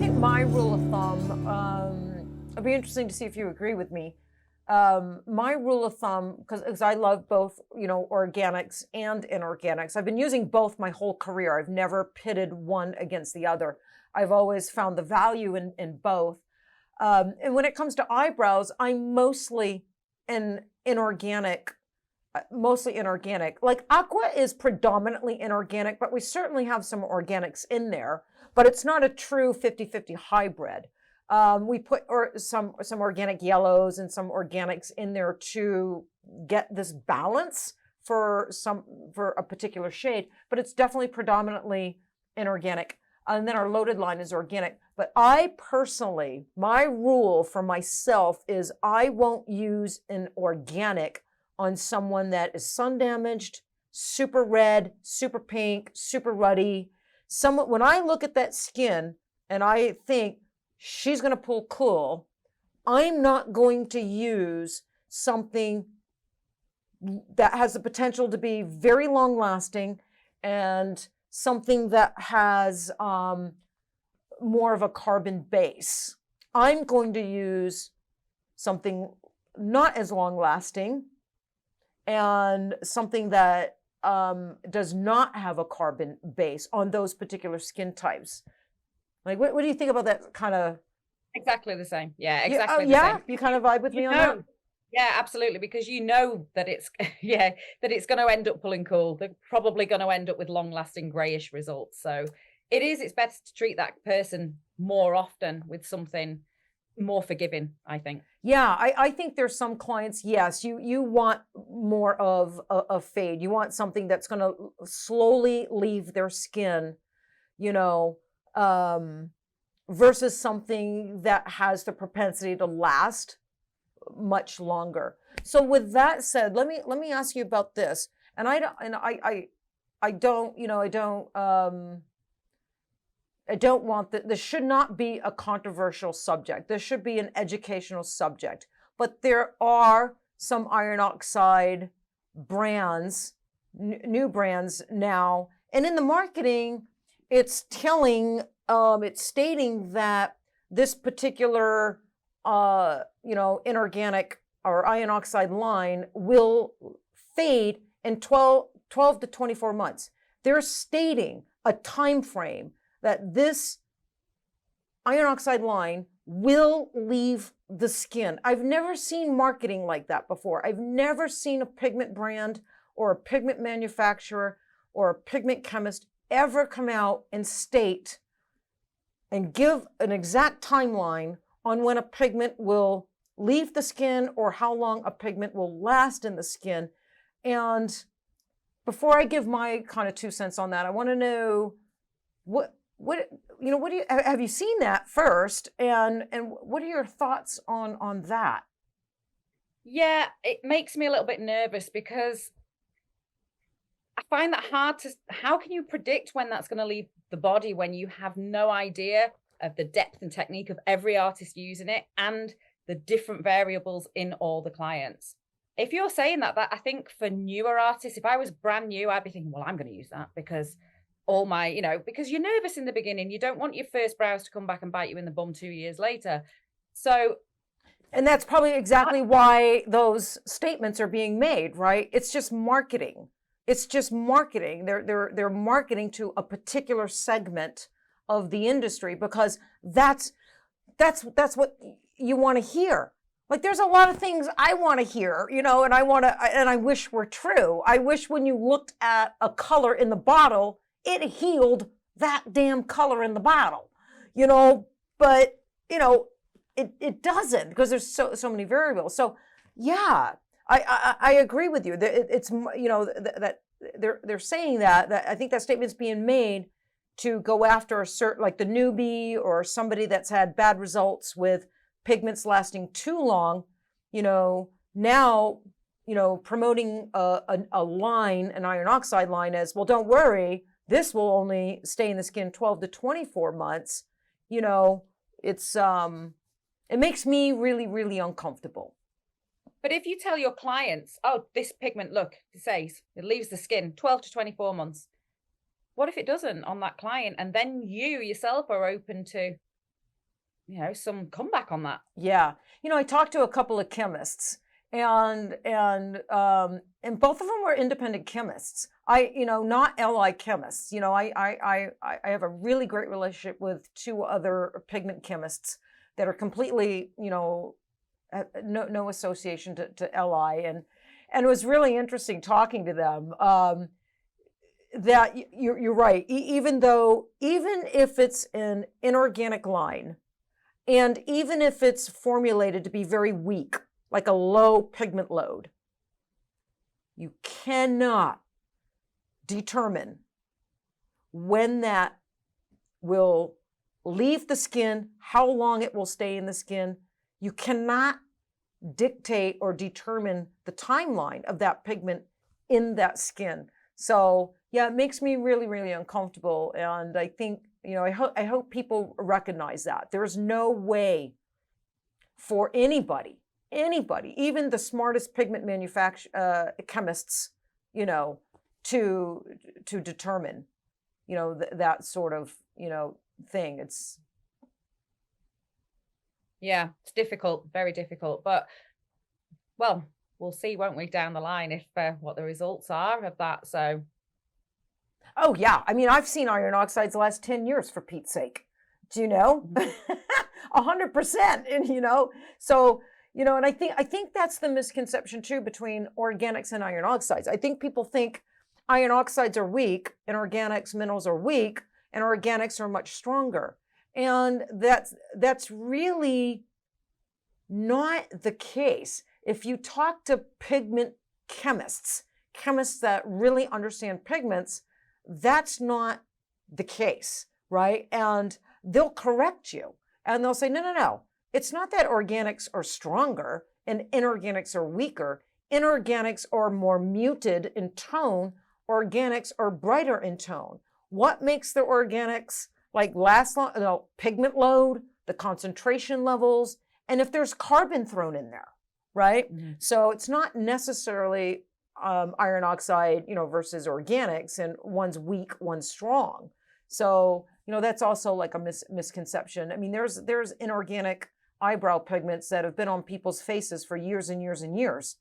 think my rule of thumb, it'd be interesting to see if you agree with me. My rule of thumb, because I love both, organics and inorganics. I've been using both my whole career. I've never pitted one against the other. I've always found the value in both. And when it comes to eyebrows, I'm mostly inorganic. Like Aqua is predominantly inorganic, but we certainly have some organics in there, but it's not a true 50-50 hybrid. We put some organic yellows and some organics in there to get this balance for a particular shade, but it's definitely predominantly inorganic. And then our loaded line is organic. But I personally, my rule for myself is I won't use an organic on someone that is sun damaged, super red, super pink, super ruddy. When I look at that skin and I think she's going to pull cool, I'm not going to use something that has the potential to be very long lasting and something that has more of a carbon base. I'm going to use something not as long lasting and something that does not have a carbon base on those particular skin types. Like, what do you think about that kind of? Exactly the same. Yeah, exactly the yeah? same. You kind of vibe with me on that? Yeah, absolutely. Because you know that it's, that it's going to end up pulling cool. They're probably going to end up with long lasting grayish results. So it's better to treat that person more often with something more forgiving, I think. Yeah, I think there's some clients, yes, you want more of a fade. You want something that's going to slowly leave their skin, versus something that has the propensity to last much longer. So with that said, let me ask you about this. And I don't want that. This should not be a controversial subject. This should be an educational subject. But there are some iron oxide brands, new brands now, and in the marketing, it's stating that this particular, inorganic or iron oxide line will fade in 12 to 24 months. They're stating a time frame that this iron oxide line will leave the skin. I've never seen marketing like that before. I've never seen a pigment brand or a pigment manufacturer or a pigment chemist ever come out and state and give an exact timeline on when a pigment will leave the skin or how long a pigment will last in the skin. And before I give my kind of 2 cents on that, I want to know have you seen that first, and what are your thoughts on that? Yeah, it makes me a little bit nervous because I find that hard how can you predict when that's going to leave the body when you have no idea of the depth and technique of every artist using it and the different variables in all the clients? If you're saying that I think for newer artists, if I was brand new, I'd be thinking, well, I'm going to use that because because you're nervous in the beginning. You don't want your first brows to come back and bite you in the bum 2 years later. So, and that's probably exactly why those statements are being made, right? It's just marketing. It's just marketing. They're marketing to a particular segment of the industry because that's what you want to hear. Like, there's a lot of things I want to hear, and I wish were true. I wish when you looked at a color in the bottle, it healed that damn color in the bottle, but it doesn't, because there's so many variables. So yeah, I agree with you. It's that they're saying that I think that statement's being made to go after a certain, like the newbie or somebody that's had bad results with pigments lasting too long. Now promoting a line, an iron oxide line, as well. Don't worry, this will only stay in the skin 12 to 24 months. It's it makes me really, really uncomfortable. But if you tell your clients, oh, this pigment, look, it says it leaves the skin 12 to 24 months. What if it doesn't on that client? And then you yourself are open to some comeback on that. Yeah. I talked to a couple of chemists, and both of them were independent chemists. Not LI chemists. I have a really great relationship with two other pigment chemists that are completely, no association to LI, and it was really interesting talking to them. That you're right. Even if it's an inorganic line, and even if it's formulated to be very weak, like a low pigment load, you cannot determine when that will leave the skin, how long it will stay in the skin. You cannot dictate or determine the timeline of that pigment in that skin. So yeah, it makes me really, really uncomfortable. And I think, I hope people recognize that. There's no way for anybody, even the smartest pigment chemists, to determine, that sort of, thing. It's difficult, very difficult. But well, we'll see, won't we, down the line if what the results are of that. So. Oh yeah, I mean, I've seen iron oxides last 10 years, for Pete's sake. Do you know? 100%. And so and I think that's the misconception too between organics and iron oxides. I think people think iron oxides are weak and organics, minerals are weak, and organics are much stronger. And that's really not the case. If you talk to pigment chemists that really understand pigments, that's not the case, right? And they'll correct you, and they'll say, no. It's not that organics are stronger and inorganics are weaker. Inorganics are more muted in tone. Organics are brighter in tone. What makes the organics last long? Pigment load, the concentration levels, and if there's carbon thrown in there, right? Mm-hmm. So it's not necessarily iron oxide, versus organics, and one's weak, one's strong. So, that's also like a misconception. I mean, there's inorganic eyebrow pigments that have been on people's faces for years and years and years,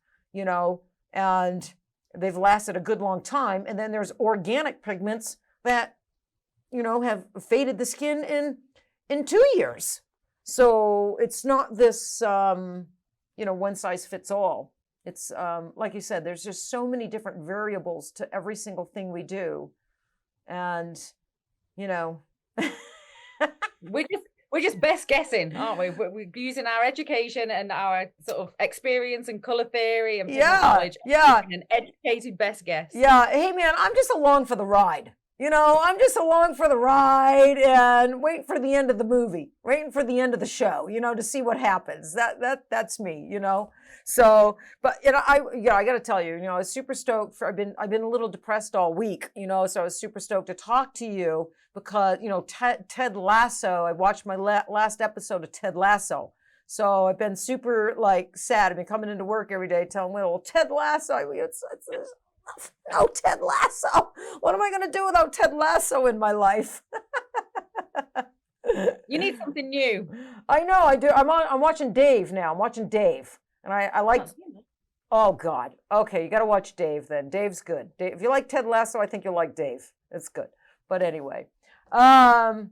and they've lasted a good long time. And then there's organic pigments that, have faded the skin in 2 years. So it's not this, one size fits all. It's like you said, there's just so many different variables to every single thing we do. And, we're just best guessing, aren't we? We're using our education and our sort of experience and color theory and knowledge. Yeah. An educated best guess. Yeah. Hey man, I'm just along for the ride. I'm just along for the ride and waiting for the end of the movie, waiting for the end of the show, to see what happens. That's me, So, but I got to tell you, I was super stoked I've been a little depressed all week, so I was super stoked to talk to you because, Ted Lasso. I watched my last episode of Ted Lasso. So I've been super sad. I've been coming into work every day telling Will, Ted Lasso, no Ted Lasso. What am I going to do without Ted Lasso in my life? You need something new. I know, I do. I'm watching Dave now. I'm watching Dave. And I like, oh God. Okay, you got to watch Dave then. Dave's good. Dave, if you like Ted Lasso, I think you'll like Dave. It's good. But anyway. Okay.